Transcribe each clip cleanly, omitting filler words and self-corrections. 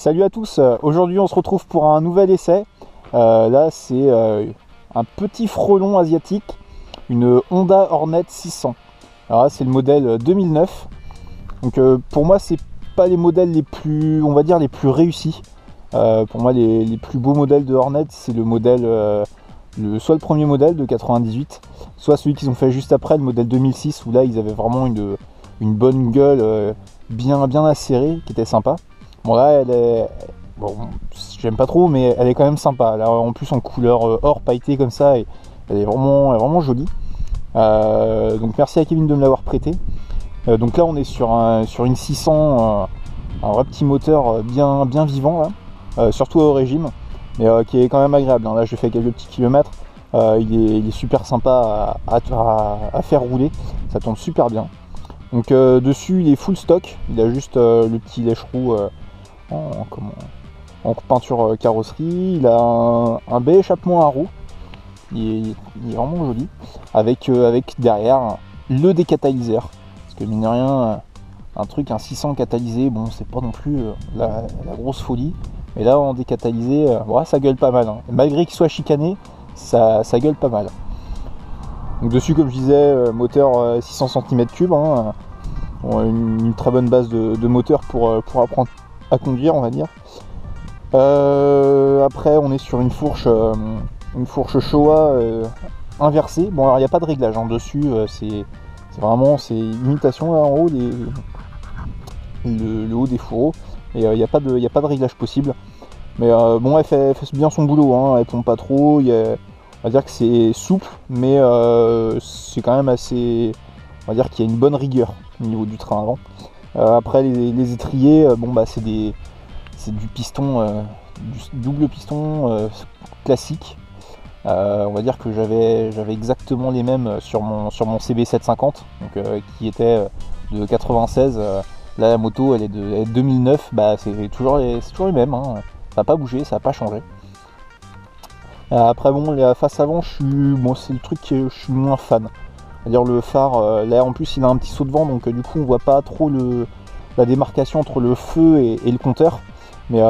Salut à tous, aujourd'hui on se retrouve pour un nouvel essai. Là c'est un petit frelon asiatique, une Honda Hornet 600. Alors là c'est le modèle 2009. Donc pour moi c'est pas les modèles les plus, on va dire, les plus réussis. Pour moi les plus beaux modèles de Hornet c'est le modèle, soit le premier modèle de 98, soit celui qu'ils ont fait juste après, le modèle 2006, où là ils avaient vraiment une bonne gueule bien acérée qui était sympa. Bon là elle est, bon j'aime pas trop mais elle est quand même sympa. Là en plus en couleur or pailleté comme ça, et elle est vraiment jolie. Donc merci à Kevin de me l'avoir prêté. Donc là on est sur une 600, un vrai petit moteur bien vivant là, surtout au régime, mais qui est quand même agréable. Là j'ai fait quelques petits kilomètres, il est super sympa à faire rouler, ça tourne super bien. Donc dessus il est full stock, il a juste le petit lèche-roue en peinture carrosserie. Il a un baie échappement à roues, il est vraiment joli, avec derrière le décatalyseur, parce que mine de rien un 600 catalysé, bon c'est pas non plus la grosse folie, mais là en décatalysé, ouais, ça gueule pas mal, hein. Malgré qu'il soit chicané, ça gueule pas mal. Donc dessus, comme je disais, moteur 600 cm3, hein, une très bonne base de moteur pour apprendre à conduire, on va dire. Après on est sur une fourche Showa inversée. Bon alors il n'y a pas de réglage hein, dessus, c'est imitation là en haut, le haut des fourreaux, et il n'y a pas de réglage possible. Mais bon, elle fait bien son boulot, hein, elle tombe pas trop, on va dire que c'est souple, mais c'est quand même assez, on va dire qu'il y a une bonne rigueur au niveau du train avant. Après les étriers, bon bah c'est du piston, du double piston classique. On va dire que j'avais exactement les mêmes sur mon CB750, donc qui était de 96. Là la moto elle est de 2009, bah c'est toujours les mêmes, hein. Ça n'a pas bougé, ça n'a pas changé. Après bon, la face avant, c'est le truc que je suis moins fan. C'est-à-dire le phare, là en plus il a un petit saut de vent, donc du coup on voit pas trop la démarcation entre le feu et le compteur. Mais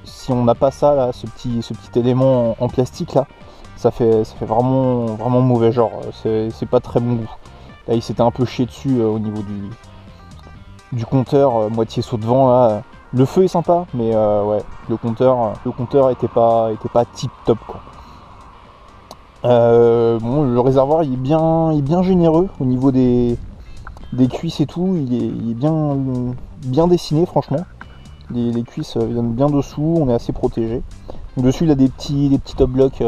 si on n'a pas ça là, ce petit élément en plastique là, ça fait vraiment mauvais genre. C'est pas très bon goût. Là il s'était un peu chié dessus au niveau du compteur, moitié saut de vent là. Le feu est sympa, mais ouais, le compteur était pas tip top quoi. Bon, le réservoir il est bien généreux au niveau des cuisses et tout, il est bien dessiné franchement. Les cuisses viennent bien dessous, on est assez protégé. Dessus il a des petits top blocks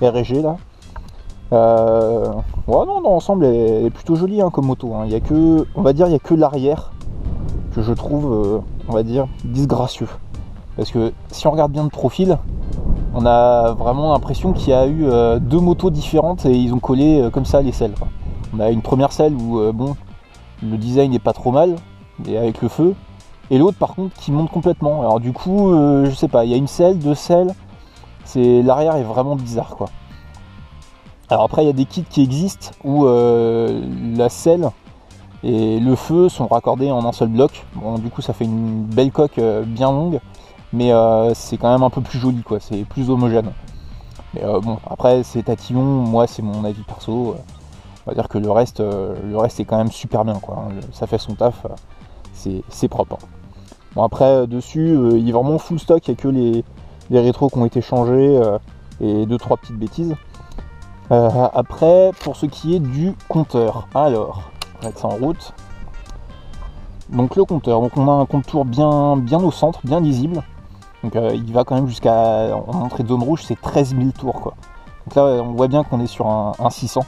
R&G là. Ouais, non, dans l'ensemble elle est plutôt jolie hein, comme moto, hein. Il y a que l'arrière que je trouve, on va dire, disgracieux. Parce que si on regarde bien de profil, on a vraiment l'impression qu'il y a eu deux motos différentes et ils ont collé comme ça les selles, quoi. On a une première selle où bon, le design n'est pas trop mal, et avec le feu, et l'autre par contre qui monte complètement. Alors du coup, je sais pas, il y a une selle, deux selles, l'arrière est vraiment bizarre quoi. Alors après il y a des kits qui existent où la selle et le feu sont raccordés en un seul bloc. Bon, du coup ça fait une belle coque bien longue, mais c'est quand même un peu plus joli quoi, c'est plus homogène. Mais bon, après c'est tatillon, moi c'est mon avis perso. On va dire que le reste est quand même super bien quoi. Ça fait son taf, c'est propre. Bon après dessus il est vraiment full stock, il n'y a que les rétros qui ont été changés et 2-3 petites bêtises. Après pour ce qui est du compteur, alors on va mettre ça en route. Donc le compteur, donc on a un contour bien au centre, bien lisible. Donc il va quand même jusqu'à, en entrée de zone rouge, c'est 13 000 tours quoi. Donc là on voit bien qu'on est sur un 600.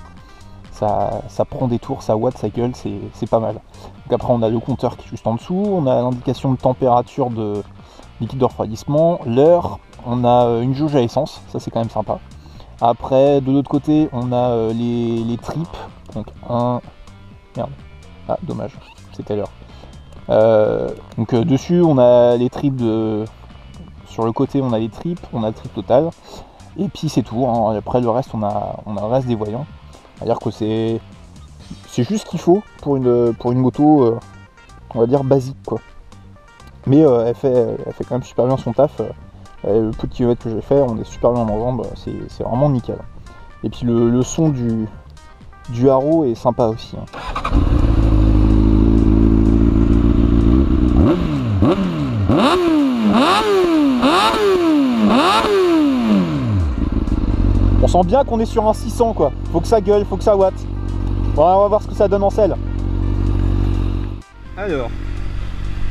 Ça prend des tours, ça watt, ça gueule, c'est pas mal. Donc après on a le compteur qui est juste en dessous, on a l'indication de température de liquide de refroidissement, l'heure, on a une jauge à essence, ça c'est quand même sympa. Après de l'autre côté on a les tripes, donc merde, ah dommage, c'était l'heure. Donc dessus on a les tripes sur le côté on a les tripes, on a le trip total, et puis c'est tout, hein. Après le reste on a le reste des voyants. C'est-à-dire que c'est juste ce qu'il faut pour une moto, on va dire basique quoi. Mais elle fait quand même super bien son taf. Le peu de kilomètres que j'ai fait, on est super bien en jambes, c'est vraiment nickel. Et puis le son du haro est sympa aussi. On sent bien qu'on est sur un 600 quoi. Faut que ça gueule, faut que ça watt. Bon, on va voir ce que ça donne en selle. Alors,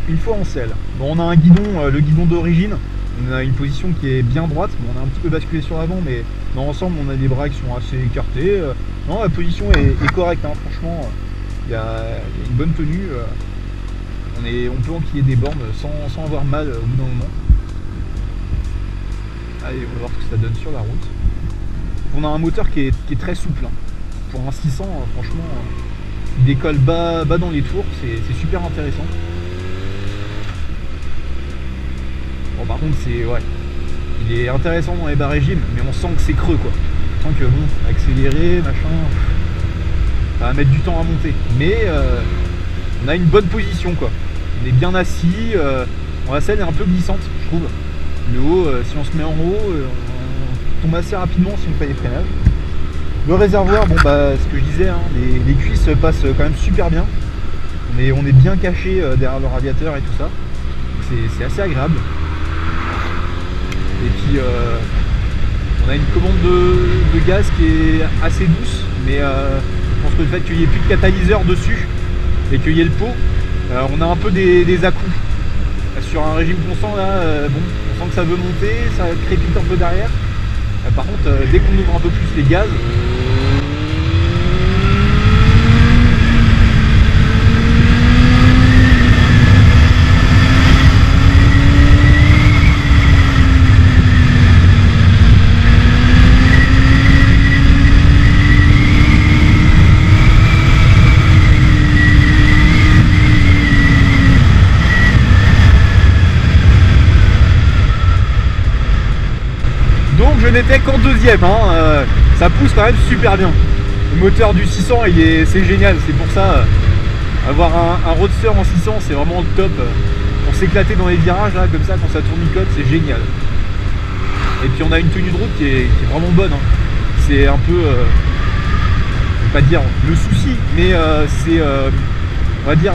une fois en selle, bon, on a un guidon, le guidon d'origine. On a une position qui est bien droite. Bon, on a un petit peu basculé sur l'avant, mais dans l'ensemble, on a des bras qui sont assez écartés. Non, la position est correcte, hein, franchement. Il y a une bonne tenue. On peut enquiller des bornes sans avoir mal au bout d'un moment. Allez, on va voir ce que ça donne sur la route. On a un moteur qui est très souple. Hein. Pour un 600, franchement, il décolle bas dans les tours. C'est super intéressant. Bon, par contre, il est intéressant dans les bas régimes, mais on sent que c'est creux, quoi. On sent que bon, accélérer, machin, ça va mettre du temps à monter. Mais on a une bonne position, quoi. On est bien assis. La selle est un peu glissante, je trouve. Le haut, si on se met en haut, on tombe assez rapidement si on fait les freinages. Le réservoir, bon bah, ce que je disais, hein, les cuisses passent quand même super bien. On est bien caché derrière le radiateur et tout ça. C'est assez agréable. Et puis on a une commande de gaz qui est assez douce, mais je pense que le fait qu'il n'y ait plus de catalyseur dessus et qu'il y ait le pot, on a un peu des à-coups. Sur un régime constant là, bon, on sent que ça veut monter, ça crépite un peu derrière. Par contre, dès qu'on ouvre un peu plus les gaz, je n'étais qu'en deuxième, hein. Ça pousse quand même super bien. Le moteur du 600, c'est génial, c'est pour ça, avoir un roadster en 600, c'est vraiment le top. Pour s'éclater dans les virages, là, comme ça, quand ça tournicote, c'est génial. Et puis on a une tenue de route qui est vraiment bonne, hein. C'est un peu, je vais pas dire le souci, mais c'est, on va dire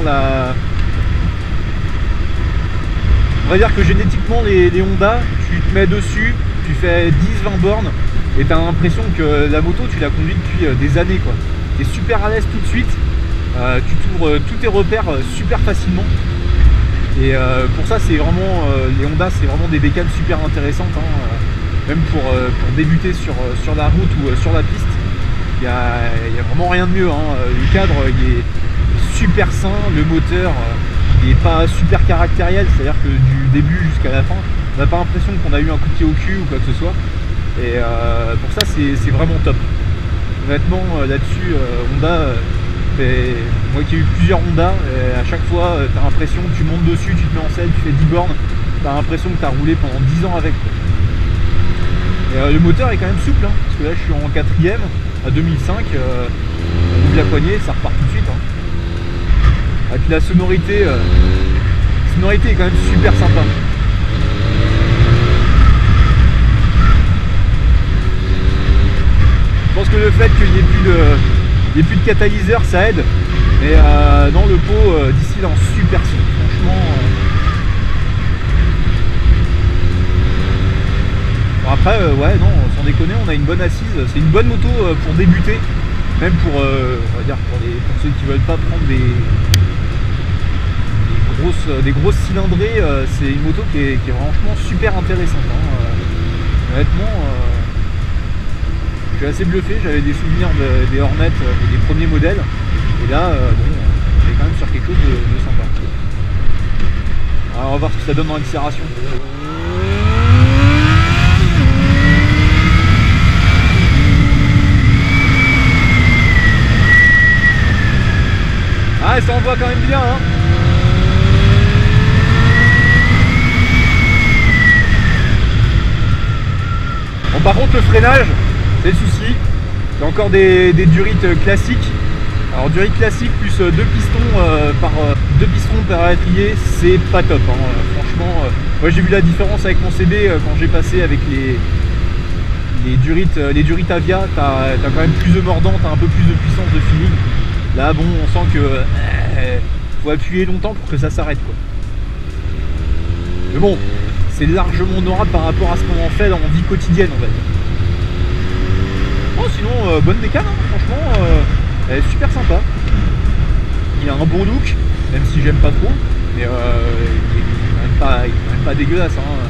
on va dire que génétiquement, les Honda, tu te mets dessus, tu fais 10-20 bornes et tu as l'impression que la moto tu l'as conduite depuis des années quoi. Tu es super à l'aise tout de suite, tu t'ouvres tous tes repères super facilement et pour ça c'est vraiment les Honda c'est vraiment des bécanes super intéressantes hein, même pour débuter sur la route ou sur la piste. Il y a vraiment rien de mieux hein. Le cadre il est super sain, le moteur il n'est pas super caractériel, c'est à dire que du début jusqu'à la fin on n'a pas l'impression qu'on a eu un coup de pied au cul ou quoi que ce soit. Et pour ça, c'est vraiment top. Honnêtement, là-dessus, Honda, moi qui ai eu plusieurs Honda, à chaque fois, tu as l'impression que tu montes dessus, tu te mets en selle, tu fais 10 bornes, tu as l'impression que tu as roulé pendant 10 ans avec. Et, le moteur est quand même souple, hein, parce que là, je suis en 4ème, à 2005, on ouvre la poignée, ça repart tout de suite. Hein. Et puis la sonorité est quand même super sympa. Je pense que le fait qu'il n'y ait plus de catalyseur ça aide, mais dans le pot d'ici il est en super son, franchement. Bon, après ouais non sans déconner on a une bonne assise, c'est une bonne moto pour débuter, même pour on va dire pour ceux qui veulent pas prendre des grosses cylindrées, c'est une moto qui est franchement super intéressante hein. Honnêtement je suis assez bluffé, j'avais des souvenirs des Hornet, des premiers modèles, et là, bon, on est quand même sur quelque chose de sympa. Alors, on va voir ce que ça donne dans l'accélération. Ah, ça envoie quand même bien, hein. Bon, par contre, le freinage, c'est le souci, c'est encore des durites classiques. Alors durite classique plus deux pistons par étrier, c'est pas top hein. franchement, moi j'ai vu la différence avec mon CB quand j'ai passé avec les Durit Avia. T'as quand même plus de mordant, t'as un peu plus de puissance de feeling. Là bon, on sent que faut appuyer longtemps pour que ça s'arrête quoi. Mais bon, c'est largement honorable par rapport à ce qu'on en fait dans la vie quotidienne on va dire. Oh sinon bonne décane hein, franchement elle est super sympa. Il a un bon look, même si j'aime pas trop, mais il est quand même pas dégueulasse hein.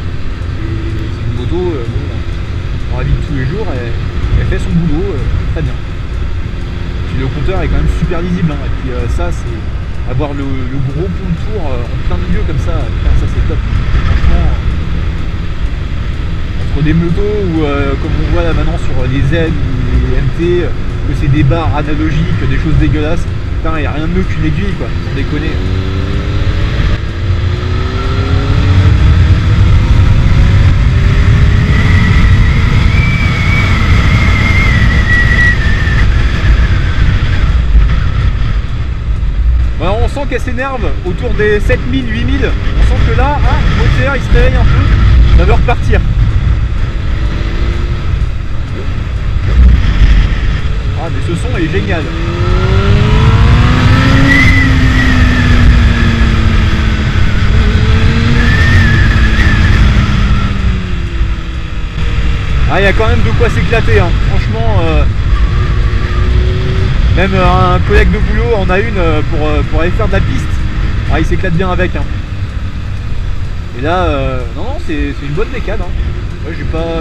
C'est une moto bon, dans la vie de tous les jours elle fait son boulot très bien. Puis le compteur est quand même super lisible hein. Et puis ça c'est avoir le gros pont de tour en plein milieu comme ça, putain, ça c'est top. Franchement entre des motos où comme on voit là maintenant sur les Z ou les MT que c'est des barres analogiques, des choses dégueulasses, putain il n'y a rien de mieux qu'une aiguille quoi, sans déconner. Alors on sent qu'elle s'énerve autour des 7000, 8000, on sent que là, ah, le moteur il se réveille un peu, ça veut repartir. Ah mais ce son est génial. Ah il y a quand même de quoi s'éclater hein. Franchement même un collègue de boulot en a une pour aller faire de la piste. Ah il s'éclate bien avec hein. Et là non c'est une bonne décade hein. Ouais,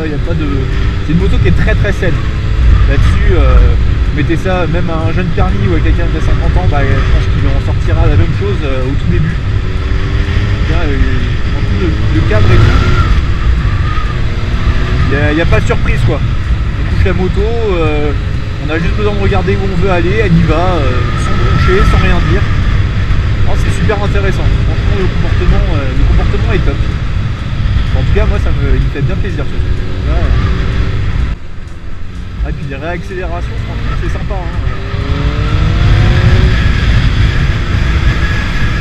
y a pas de. C'est une moto qui est très saine. Là-dessus, mettez ça même à un jeune permis ou à quelqu'un qui a 50 ans, bah, je pense qu'il en sortira la même chose au tout début. Bien, le cadre et tout. Il n'y a pas de surprise quoi. On touche la moto, on a juste besoin de regarder où on veut aller, elle y va, sans broncher, sans rien dire. Oh, c'est super intéressant. Franchement le comportement est top. En tout cas moi il me fait bien plaisir ce truc. Là, et puis les réaccélérations, franchement c'est sympa hein.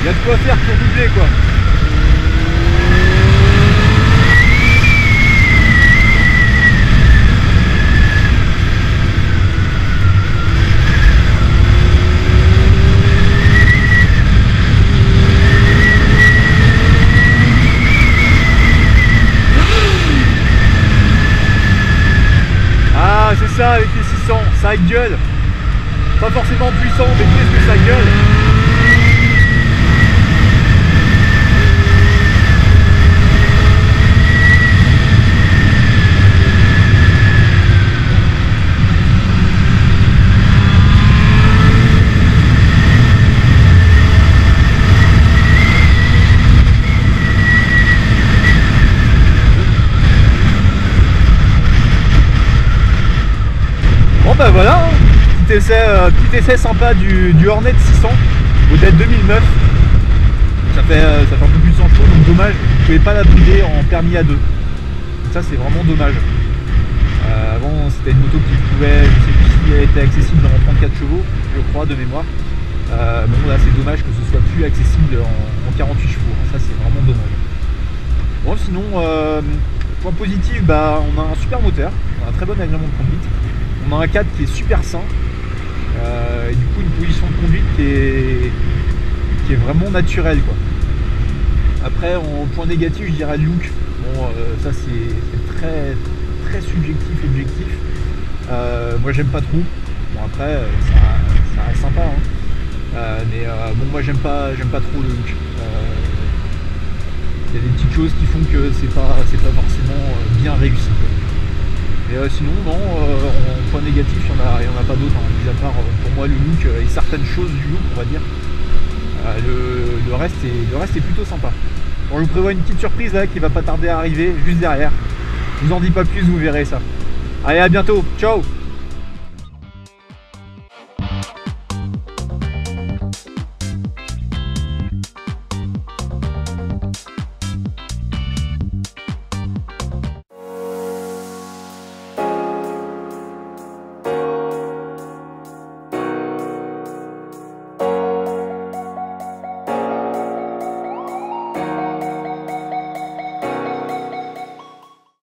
Il y a de quoi faire pour doubler quoi. Ah c'est ça avec les 600, ça gueule. Pas forcément puissant mais qu'est-ce que ça gueule. Bon bah voilà, hein. Petit essai sympa du Hornet 600, modèle 2009. Ça fait un peu plus de 100 chevaux, donc dommage, vous ne pouvez pas la brider en permis A2. Ça c'est vraiment dommage. Avant c'était une moto qui pouvait, je sais plus si elle était accessible en 34 chevaux, je crois de mémoire. Bon là c'est dommage que ce soit plus accessible en 48 chevaux, ça c'est vraiment dommage. Bon sinon, point positif, bah, on a un super moteur, on a un très bon agrément de conduite. On a un cadre qui est super sain, et du coup une position de conduite qui est vraiment naturelle quoi. Après en point négatif je dirais le look, bon ça c'est très subjectif, objectif. Moi j'aime pas trop, bon après ça reste sympa hein. Mais bon moi j'aime pas trop le look. Il y a des petites choses qui font que c'est pas forcément bien réussi quoi. Et sinon non, en point négatif il n'y en a pas d'autres, hein, mis à part pour moi le look et certaines choses du look on va dire. Le reste est plutôt sympa. Bon, je vous prévois une petite surprise là qui va pas tarder à arriver juste derrière. Je vous en dis pas plus, vous verrez ça. Allez à bientôt, ciao.